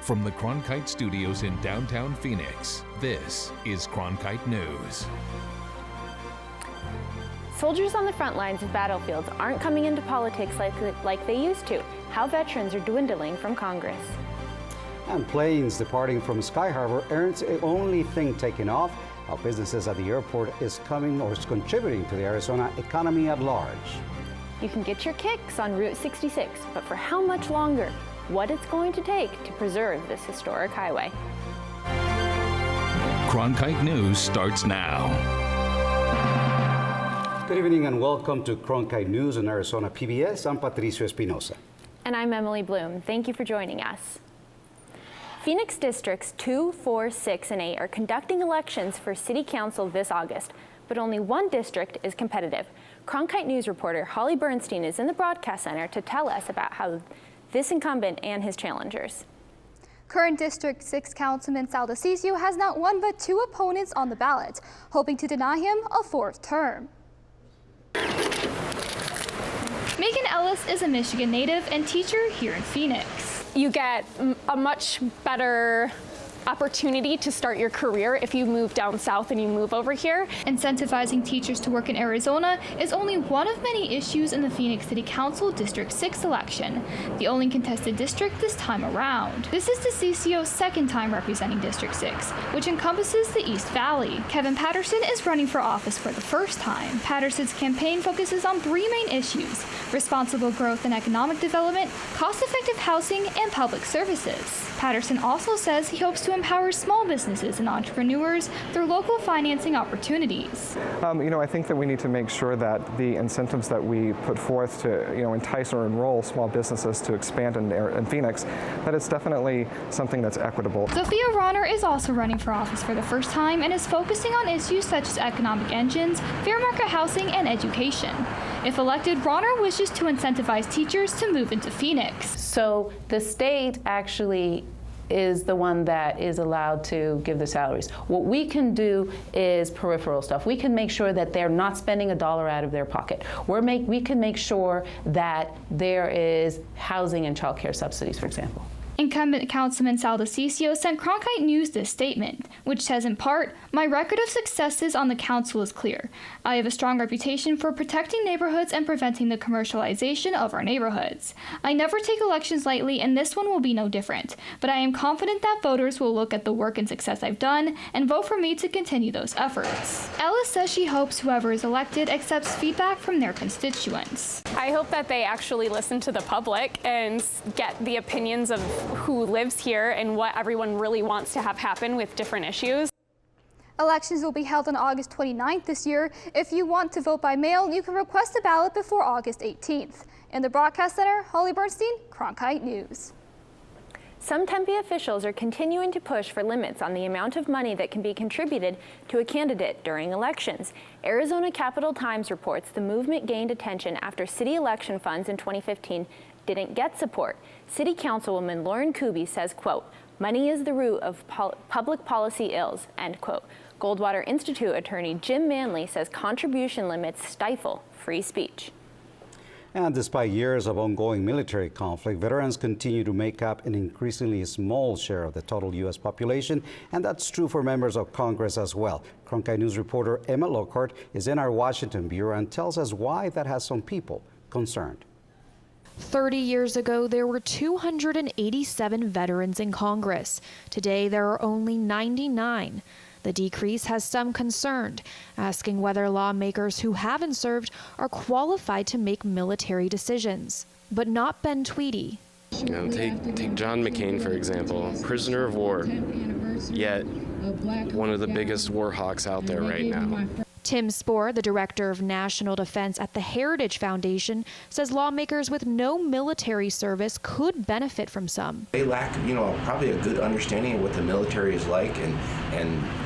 From the Cronkite studios in downtown Phoenix, this is Cronkite News. Soldiers on the front lines of battlefields aren't coming into politics like they used to. How veterans are dwindling from Congress. And planes departing from Sky Harbor aren't the only thing taking off. How businesses at the airport is coming or is contributing to the Arizona economy at large. You can get your kicks on Route 66, but for how much longer? What it's going to take to preserve this historic highway. Cronkite News starts now. Good evening and welcome to Cronkite News on Arizona PBS. I'm Patricio Espinosa. And I'm Emily Bloom. Thank you for joining us. Phoenix Districts 2, 4, 6, and 8 are conducting elections for City Council this August, but only one district is competitive. Cronkite News reporter Holly Bernstein is in the broadcast center to tell us about how this incumbent and his challengers. Current District 6 Councilman Sal DeCiccio has not one but two opponents on the ballot, hoping to deny him a fourth term. Megan Ellis is a Michigan native and teacher here in Phoenix. You get a much better opportunity to start your career if you move down south and you move over here. Incentivizing teachers to work in Arizona is only one of many issues in the Phoenix City Council District 6 election, the only contested district this time around. This is DeCiccio's second time representing District 6, which encompasses the East Valley. Kevin Patterson is running for office for the first time. Patterson's campaign focuses on three main issues: responsible growth and economic development, cost-effective housing, and public services. Patterson also says he hopes to empower small businesses and entrepreneurs through local financing opportunities. I think that we need to make sure that the incentives that we put forth to, entice or enroll small businesses to expand in Phoenix, that it's definitely something that's equitable. Sophia Ronner is also running for office for the first time and is focusing on issues such as economic engines, fair market housing, and education. If elected, Ronner wishes to incentivize teachers to move into Phoenix. So the state actually is the one that is allowed to give the salaries. What we can do is peripheral stuff. We can make sure that they're not spending a dollar out of their pocket. We can make sure that there is housing and child care subsidies, for example. Incumbent Councilman Sal DeCiccio sent Cronkite News this statement, which says in part, "My record of successes on the council is clear. I have a strong reputation for protecting neighborhoods and preventing the commercialization of our neighborhoods. I never take elections lightly, and this one will be no different. But I am confident that voters will look at the work and success I've done and vote for me to continue those efforts." Ellis says she hopes whoever is elected accepts feedback from their constituents. I hope that they actually listen to the public and get the opinions of who lives here and what everyone really wants to have happen with different issues. Elections will be held on August 29th this year. If you want to vote by mail, you can request a ballot before August 18th. In the broadcast center, Holly Bernstein, Cronkite News. Some Tempe officials are continuing to push for limits on the amount of money that can be contributed to a candidate during elections. Arizona Capital Times reports the movement gained attention after city election funds in 2015 didn't get support. City Councilwoman Lauren Kuby says, quote, "Money is the root of public policy ills," end quote. Goldwater Institute attorney Jim Manley says contribution limits stifle free speech. And despite years of ongoing military conflict, veterans continue to make up an increasingly small share of the total U.S. population, and that's true for members of Congress as well. Cronkite News reporter Emma Lockhart is in our Washington bureau and tells us why that has some people concerned. 30 years ago, there were 287 veterans in Congress. Today, there are only 99. The decrease has some concerned, asking whether lawmakers who haven't served are qualified to make military decisions. But not Ben Tweedy. Take John McCain, for example, prisoner of war, yet one of the biggest war hawks out there right now. Tim Spohr, the director of national defense at the Heritage Foundation, says lawmakers with no military service could benefit from some. They lack, probably a good understanding of what the military is like and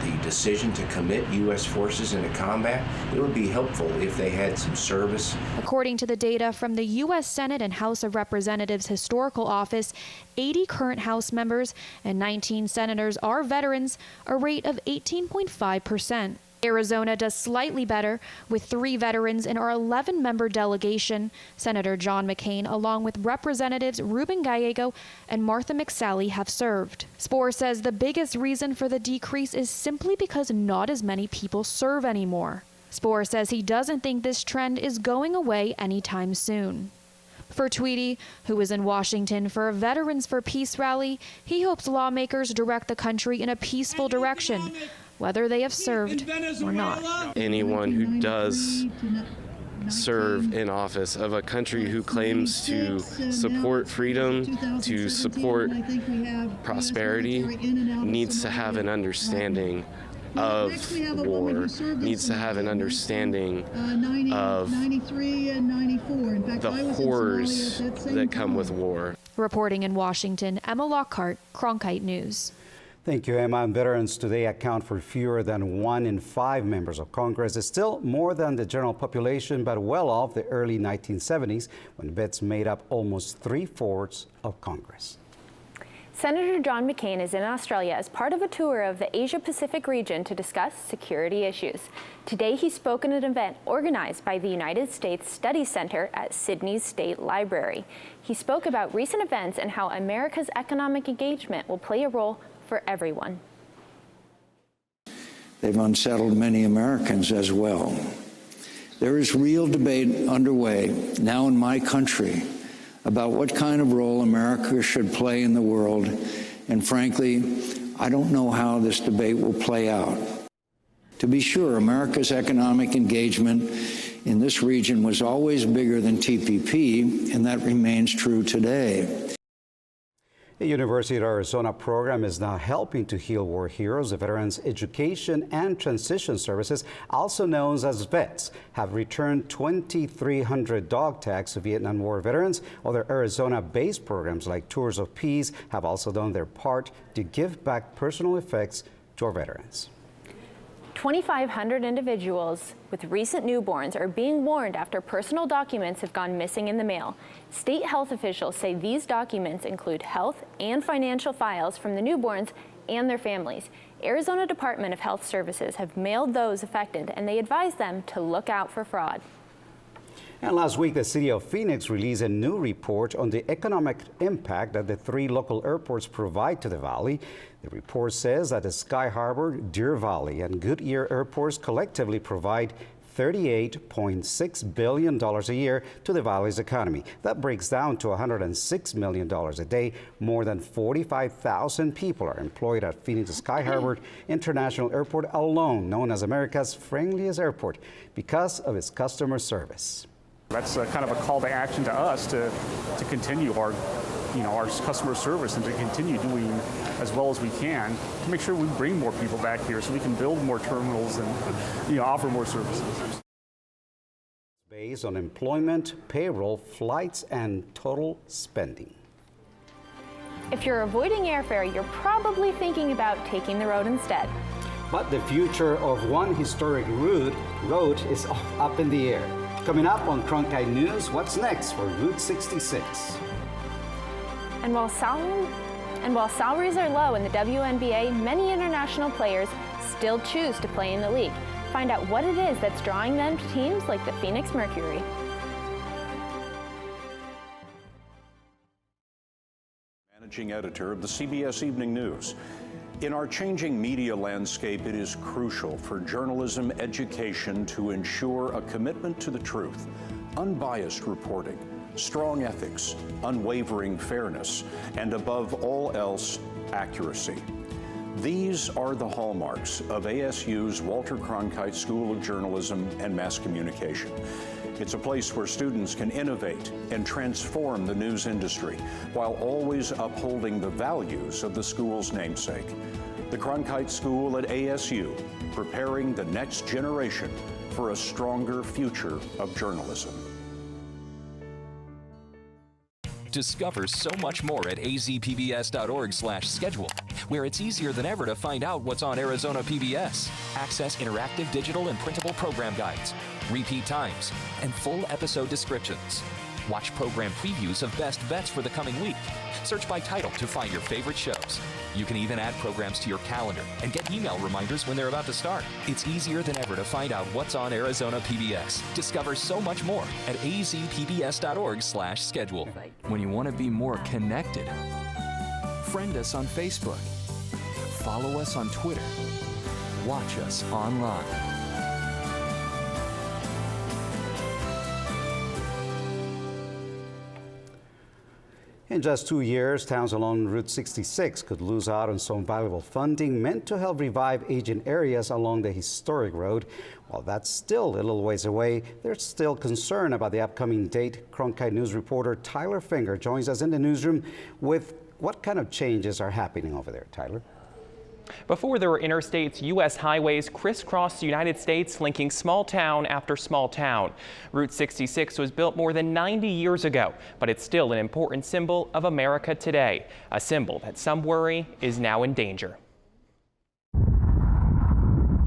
the decision to commit U.S. forces into combat. It would be helpful if they had some service. According to the data from the U.S. Senate and House of Representatives Historical Office, 80 current House members and 19 senators are veterans, a rate of 18.5%. Arizona does slightly better, with 3 veterans in our 11-member delegation. Senator John McCain, along with Representatives Ruben Gallego and Martha McSally, have served. Spohr says the biggest reason for the decrease is simply because not as many people serve anymore. Spohr says he doesn't think this trend is going away anytime soon. For Tweedy, who is in Washington for a Veterans for Peace rally, he hopes lawmakers direct the country in a peaceful direction, whether they have served or not. Anyone who does serve in office of a country who claims to support freedom, to support prosperity, needs to have an understanding of war, needs to have an understanding of the horrors that come with war. Reporting in Washington, Emma Lockhart, Cronkite News. Thank you, Emma. And veterans today account for fewer than 1 in 5 members of Congress. It's still more than the general population, but well off the early 1970s when vets made up almost 3/4 of Congress. Senator John McCain is in Australia as part of a tour of the Asia-Pacific region to discuss security issues. Today he spoke at an event organized by the United States Study Center at Sydney's State Library. He spoke about recent events and how America's economic engagement will play a role for everyone. They've unsettled many Americans as well. There is real debate underway now in my country about what kind of role America should play in the world, and frankly, I don't know how this debate will play out. To be sure, America's economic engagement in this region was always bigger than TPP, and that remains true today. The University of Arizona program is now helping to heal war heroes. The Veterans Education and Transition Services, also known as VETS, have returned 2,300 dog tags to Vietnam War veterans. Other Arizona-based programs like Tours of Peace have also done their part to give back personal effects to our veterans. 2,500 individuals with recent newborns are being warned after personal documents have gone missing in the mail. State health officials say these documents include health and financial files from the newborns and their families. Arizona Department of Health Services have mailed those affected, and they advise them to look out for fraud. And last week, the city of Phoenix released a new report on the economic impact that the 3 local airports provide to the valley. The report says that the Sky Harbor, Deer Valley, and Goodyear airports collectively provide $38.6 billion a year to the valley's economy. That breaks down to $106 million a day. More than 45,000 people are employed at Phoenix Sky Harbor International Airport alone, known as America's friendliest airport because of its customer service. That's kind of a call to action to us to continue our customer service and to continue doing as well as we can to make sure we bring more people back here so we can build more terminals and offer more services. Based on employment, payroll, flights, and total spending. If you're avoiding airfare, you're probably thinking about taking the road instead. But the future of one historic road is up in the air. Coming up on Cronkite News, what's next for Route 66? And while salaries are low in the WNBA, many international players still choose to play in the league. Find out what it is that's drawing them to teams like the Phoenix Mercury. Managing editor of the CBS Evening News. In our changing media landscape, it is crucial for journalism education to ensure a commitment to the truth, unbiased reporting, strong ethics, unwavering fairness, and above all else, accuracy. These are the hallmarks of ASU's Walter Cronkite School of Journalism and Mass Communication. It's a place where students can innovate and transform the news industry while always upholding the values of the school's namesake. The Cronkite School at ASU, preparing the next generation for a stronger future of journalism. Discover so much more at azpbs.org/schedule, where it's easier than ever to find out what's on Arizona PBS. Access interactive digital and printable program guides, repeat times, and full episode descriptions. Watch program previews of best bets for the coming week. Search by title to find your favorite shows. You can even add programs to your calendar and get email reminders when they're about to start. It's easier than ever to find out what's on Arizona PBS. Discover so much more at azpbs.org/schedule. When you want to be more connected, friend us on Facebook. Follow us on Twitter. Watch us online. In just 2 years, towns along Route 66 could lose out on some valuable funding meant to help revive aging areas along the historic road. While that's still a little ways away, there's still concern about the upcoming date. Cronkite News reporter Tyler Finger joins us in the newsroom with what kind of changes are happening over there. Tyler? Before there were interstates, U.S. highways crisscrossed the United States, linking small town after small town. Route 66 was built more than 90 years ago, but it's still an important symbol of America today, a symbol that some worry is now in danger.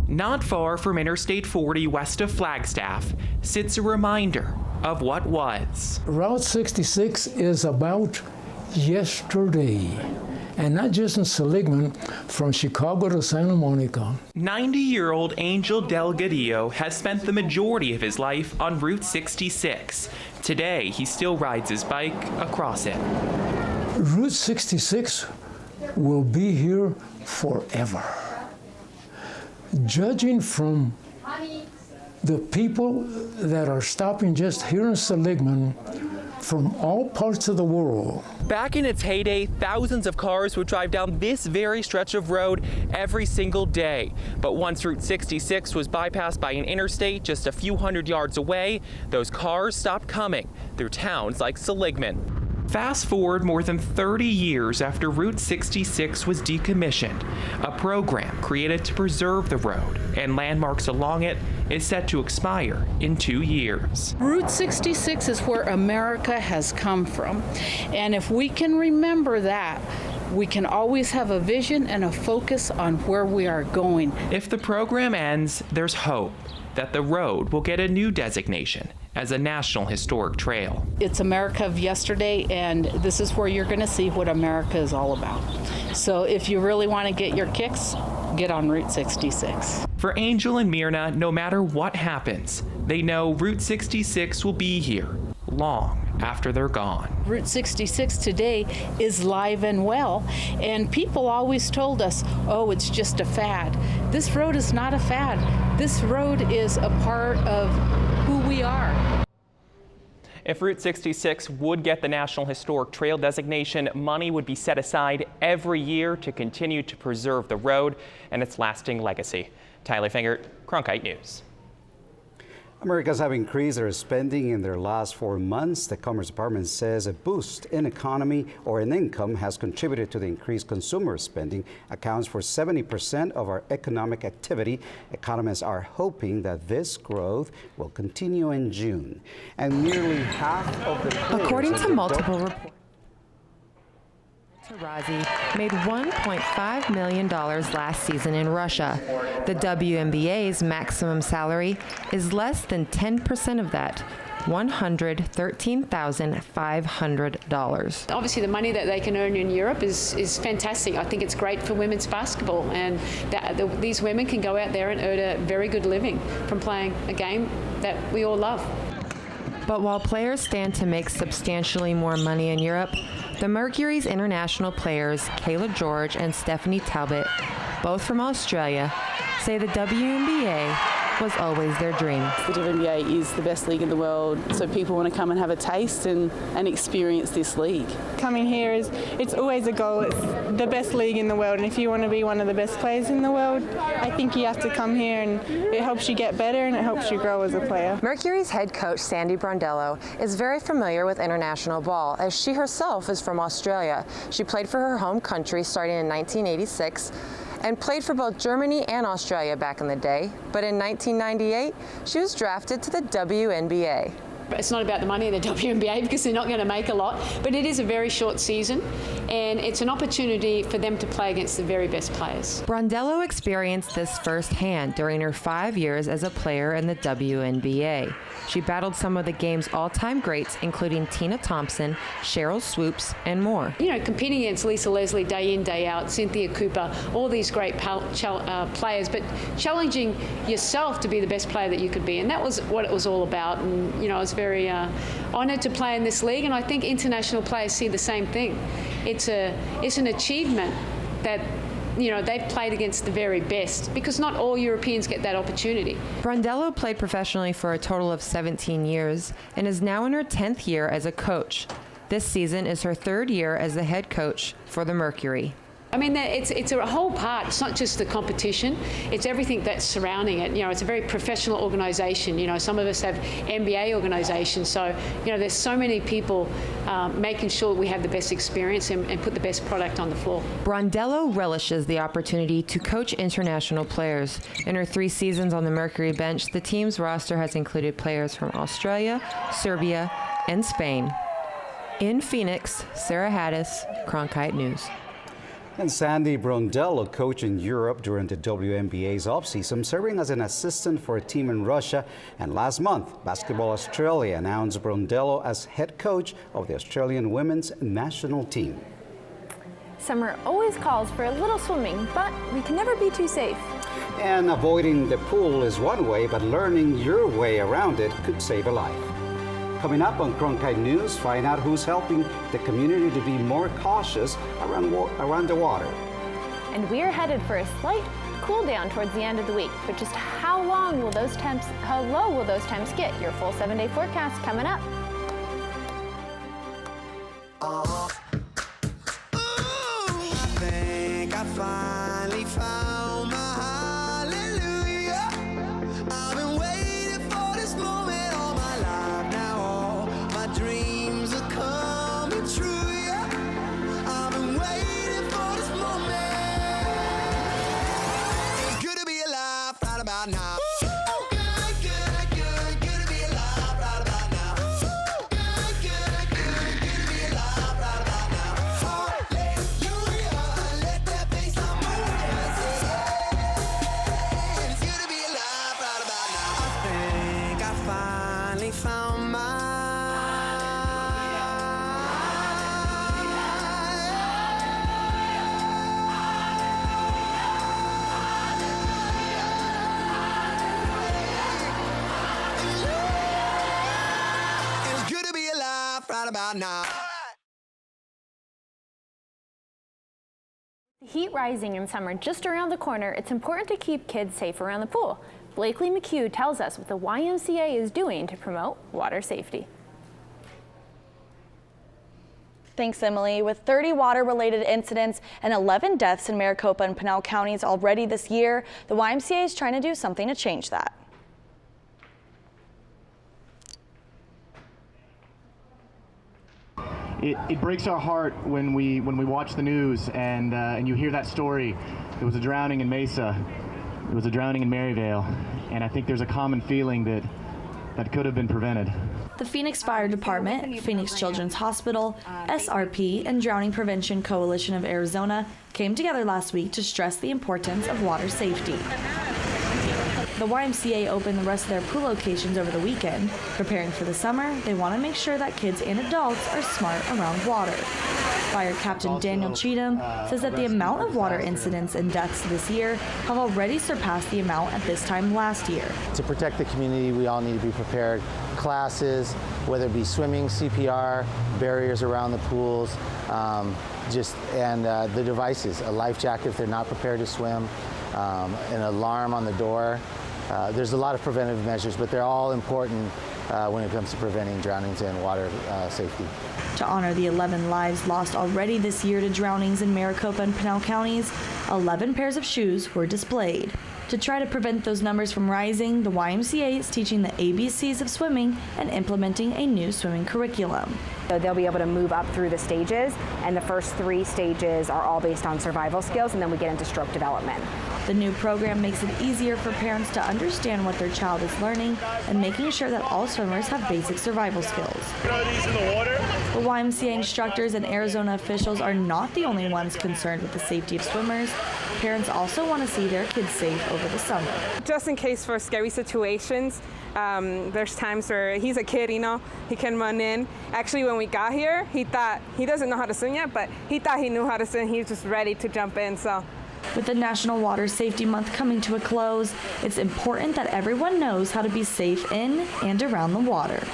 Not far from Interstate 40 west of Flagstaff sits a reminder of what was. Route 66 is about yesterday. And not just in Seligman, from Chicago to Santa Monica. 90-year-old Angel Delgadillo has spent the majority of his life on Route 66. Today, he still rides his bike across it. Route 66 will be here forever. Judging from the people that are stopping just here in Seligman, from all parts of the world. Back in its heyday, thousands of cars would drive down this very stretch of road every single day. But once Route 66 was bypassed by an interstate just a few hundred yards away, those cars stopped coming through towns like Seligman. Fast forward more than 30 years after Route 66 was decommissioned. A program created to preserve the road and landmarks along it is set to expire in 2 years. Route 66 is where America has come from. And if we can remember that, we can always have a vision and a focus on where we are going. If the program ends, there's hope that the road will get a new designation as a National Historic Trail. It's America of yesterday, and this is where you're going to see what America is all about. So if you really want to get your kicks, get on Route 66. For Angel and Myrna, no matter what happens, they know Route 66 will be here long after they're gone. Route 66 today is live and well, and people always told us, oh, it's just a fad. This road is not a fad. This road is a part of who we are. If Route 66 would get the National Historic Trail designation, money would be set aside every year to continue to preserve the road and its lasting legacy. Tyler Finger, Cronkite News. Americans have increased their spending in their last 4 months. The Commerce Department says a boost in economy or in income has contributed to the increased consumer spending, accounts for 70% of our economic activity. Economists are hoping that this growth will continue in June. And nearly half of the players according to multiple reports, Tarazi made $1.5 million last season in Russia. The WNBA's maximum salary is less than 10% of that, $113,500. Obviously, the money that they can earn in Europe is fantastic. I think it's great for women's basketball, and these women can go out there and earn a very good living from playing a game that we all love. But while players stand to make substantially more money in Europe, the Mercury's international players, Kayla George and Stephanie Talbot, both from Australia, say the WNBA was always their dream. The WNBA is the best league in the world, so people want to come and have a taste and experience this league. Coming here it's always a goal. It's the best league in the world, and if you want to be one of the best players in the world, I think you have to come here, and it helps you get better and it helps you grow as a player. Mercury's head coach, Sandy Brondello, is very familiar with international ball, as she herself is from Australia. She played for her home country starting in 1986, and played for both Germany and Australia back in the day. But in 1998, she was drafted to the WNBA. It's not about the money in the WNBA because they're not going to make a lot, but it is a very short season, and it's an opportunity for them to play against the very best players. Brondello experienced this firsthand during her 5 years as a player in the WNBA. She battled some of the game's all-time greats, including Tina Thompson, Cheryl Swoops, and more. You know, competing against Lisa Leslie day in, day out, Cynthia Cooper, all these great players, but challenging yourself to be the best player that you could be, and that was what it was all about. And, you know, I was very honoured to play in this league, and I think international players see the same thing. It's an achievement that, you know, they've played against the very best, because not all Europeans get that opportunity. Brondello played professionally for a total of 17 years and is now in her 10th year as a coach. This season is her 3rd year as the head coach for the Mercury. I mean, it's a whole part. It's not just the competition. It's everything that's surrounding it. You know, it's a very professional organisation. You know, some of us have MBA organisations. So, you know, there's so many people making sure we have the best experience and put the best product on the floor. Brondello relishes the opportunity to coach international players. In her 3 seasons on the Mercury bench, the team's roster has included players from Australia, Serbia, and Spain. In Phoenix, Sarah Haddis, Cronkite News. And Sandy Brondello coached in Europe during the WNBA's offseason, serving as an assistant for a team in Russia. And last month, Basketball Australia announced Brondello as head coach of the Australian women's national team. Summer always calls for a little swimming, but we can never be too safe. And avoiding the pool is one way, but learning your way around it could save a life. Coming up on Cronkite News, find out who's helping the community to be more cautious around the water. And we're headed for a slight cool down towards the end of the week. But just how low will those temps get? Your full 7-day forecast coming up. I think I finally found my hallelujah. I've been waiting for this moment all my life now. All my dreams are coming true, yeah. I've been waiting for this moment. It's good to be alive right about now. Now. The heat rising in summer just around the corner, it's important to keep kids safe around the pool. Blakely McHugh tells us what the YMCA is doing to promote water safety. Thanks, Emily. With 30 water-related incidents and 11 deaths in Maricopa and Pinal counties already this year, the YMCA is trying to do something to change that. It breaks our heart when we watch the news and you hear that story. There was a drowning in Mesa. There was a drowning in Maryvale, and I think there's a common feeling that could have been prevented. The Phoenix Fire Department, Phoenix Children's Hospital, SRP, and Drowning Prevention Coalition of Arizona came together last week to stress the importance of water safety. The YMCA opened the rest of their pool locations over the weekend. Preparing for the summer, they want to make sure that kids and adults are smart around water. Fire Captain Daniel Cheatham says that the amount of water incidents and deaths this year have already surpassed the amount at this time last year. To protect the community, we all need to be prepared. Classes, whether it be swimming, CPR, barriers around the pools, the devices, a life jacket if they're not prepared to swim, an alarm on the door. There's a lot of preventive measures, but they're all important when it comes to preventing drownings and water safety. To honor the 11 lives lost already this year to drownings in Maricopa and Pinal counties, 11 pairs of shoes were displayed. To try to prevent those numbers from rising, the YMCA is teaching the ABCs of swimming and implementing a new swimming curriculum. So they'll be able to move up through the stages, and the first 3 stages are all based on survival skills, and then we get into stroke development. The new program makes it easier for parents to understand what their child is learning and making sure that all swimmers have basic survival skills. Throw these in the water. The YMCA instructors and Arizona officials are not the only ones concerned with the safety of swimmers. Parents also want to see their kids safe over the summer. Just in case for scary situations, there's times where he's a kid, he can run in. Actually, when we got here, he thought, he doesn't know how to swim yet, but he thought he knew how to swim. He was just ready to jump in, so. With the National Water Safety Month coming to a close, it's important that everyone knows how to be safe in and around the water.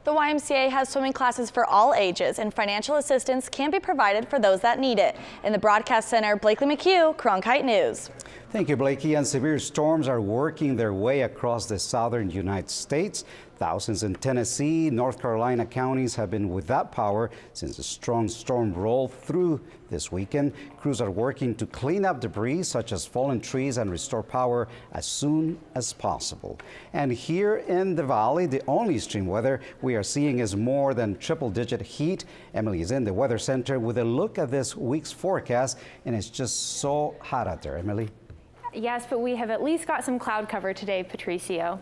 The YMCA has swimming classes for all ages, and financial assistance can be provided for those that need it. In the Broadcast Center, Blakely McHugh, Cronkite News. Thank you, Blakey. And severe storms are working their way across the southern United States. Thousands in Tennessee, North Carolina counties have been without power since a strong storm rolled through this weekend. Crews are working to clean up debris such as fallen trees and restore power as soon as possible. And here in the valley, the only extreme weather we are seeing is more than triple-digit heat. Emily is in the Weather Center with a look at this week's forecast, and it's just so hot out there. Emily? Yes, but we have at least got some cloud cover today, Patricio.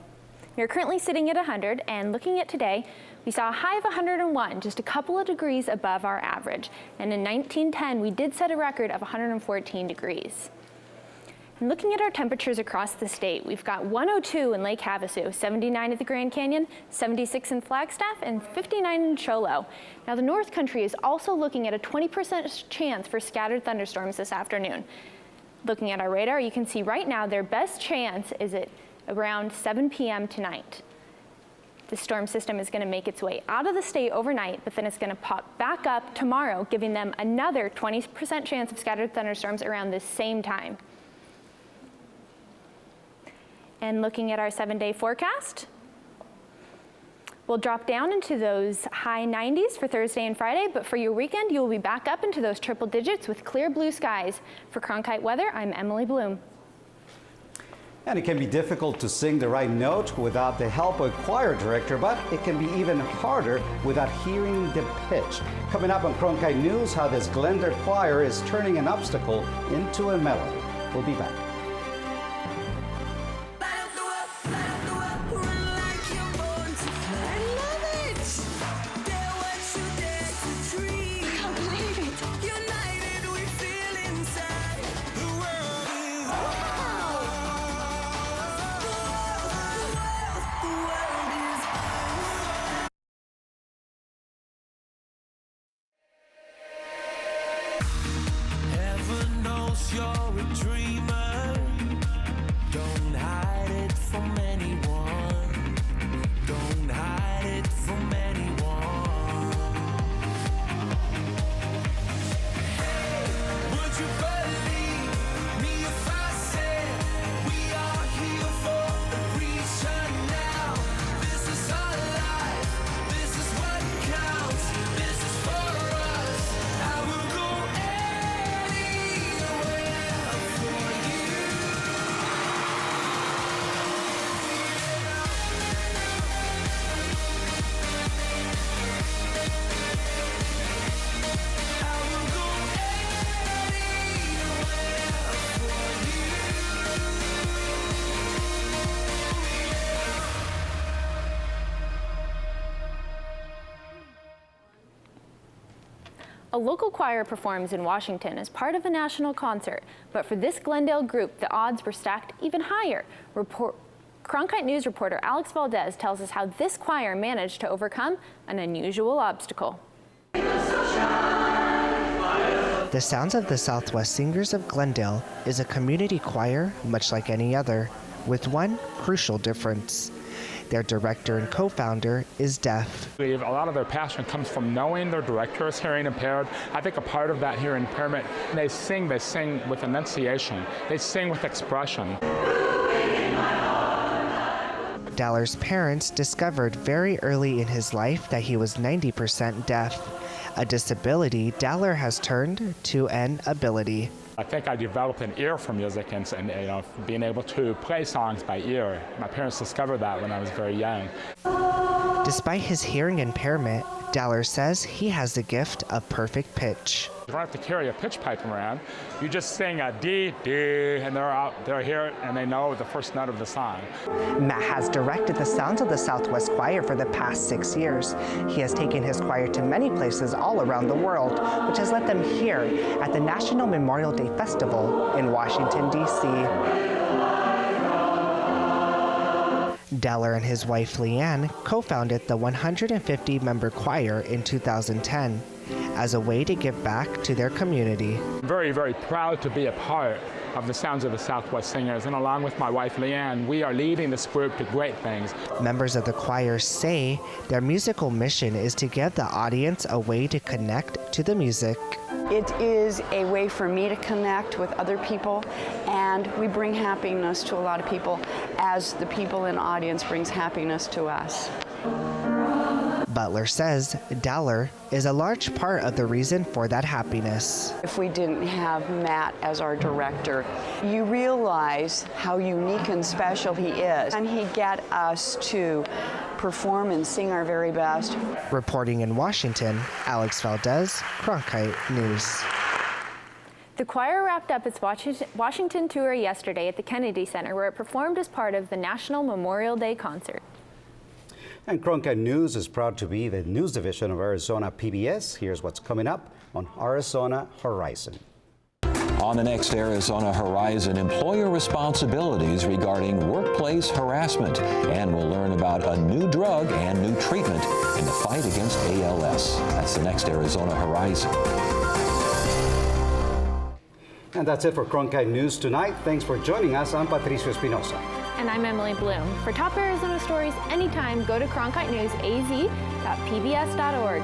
We are currently sitting at 100, and looking at today, we saw a high of 101, just a couple of degrees above our average. And in 1910, we did set a record of 114 degrees. And looking at our temperatures across the state, we've got 102 in Lake Havasu, 79 at the Grand Canyon, 76 in Flagstaff, and 59 in Cholo. Now, the North Country is also looking at a 20% chance for scattered thunderstorms this afternoon. Looking at our radar, you can see right now their best chance is at around 7 p.m. tonight. The storm system is going to make its way out of the state overnight, but then it's going to pop back up tomorrow, giving them another 20% chance of scattered thunderstorms around the same time. And looking at our 7-day forecast, we'll drop down into those high 90s for Thursday and Friday, but for your weekend, you'll be back up into those triple digits with clear blue skies. For Cronkite Weather, I'm Emily Bloom. And it can be difficult to sing the right note without the help of a choir director, but it can be even harder without hearing the pitch. Coming up on Cronkite News, how this Glendale choir is turning an obstacle into a melody. We'll be back. You're a dreamer. Don't hide it from anyone. Don't hide it from anyone. Hey, would you believe me if I said we are here for a reason now? This is our life. This is what counts. This is for us. I will go A local choir performs in Washington as part of a national concert, but for this Glendale group, the odds were stacked even higher. Cronkite News reporter Alex Valdez tells us how this choir managed to overcome an unusual obstacle. The Sounds of the Southwest Singers of Glendale is a community choir, much like any other, with one crucial difference. Their director and co-founder is deaf. A lot of their passion comes from knowing their director is hearing impaired. I think a part of that hearing impairment, they sing with enunciation. They sing with expression. Daller's parents discovered very early in his life that he was 90% deaf, a disability Daller has turned to an ability. I think I developed an ear for music and being able to play songs by ear. My parents discovered that when I was very young. Despite his hearing impairment, Daller says he has the gift of perfect pitch. You don't have to carry a pitch pipe around. You just sing a D, D, and they'll hear it and they know the first note of the song. Matt has directed the Sounds of the Southwest Choir for the past 6 years. He has taken his choir to many places all around the world, which has led them here at the National Memorial Day Festival in Washington, D.C. Daller and his wife Leanne co-founded the 150-member choir in 2010 as a way to give back to their community. I'm very, very proud to be a part of the Sounds of the Southwest Singers, and along with my wife Leanne, we are leading this group to great things. Members of the choir say their musical mission is to give the audience a way to connect to the music. It is a way for me to connect with other people, and we bring happiness to a lot of people as the people in the audience brings happiness to us. Butler says Daller is a large part of the reason for that happiness. If we didn't have Matt as our director, you realize how unique and special he is, and he get us to perform and sing our very best. Reporting in Washington, Alex Valdez, Cronkite News. The choir wrapped up its Washington tour yesterday at the Kennedy Center, where it performed as part of the National Memorial Day concert. And Cronkite News is proud to be the news division of Arizona PBS. Here's what's coming up on Arizona Horizon. On the next Arizona Horizon, employer responsibilities regarding workplace harassment. And we'll learn about a new drug and new treatment in the fight against ALS. That's the next Arizona Horizon. And that's it for Cronkite News tonight. Thanks for joining us. I'm Patricio Espinosa. And I'm Emily Bloom. For top Arizona stories anytime, go to CronkiteNewsAZ.pbs.org.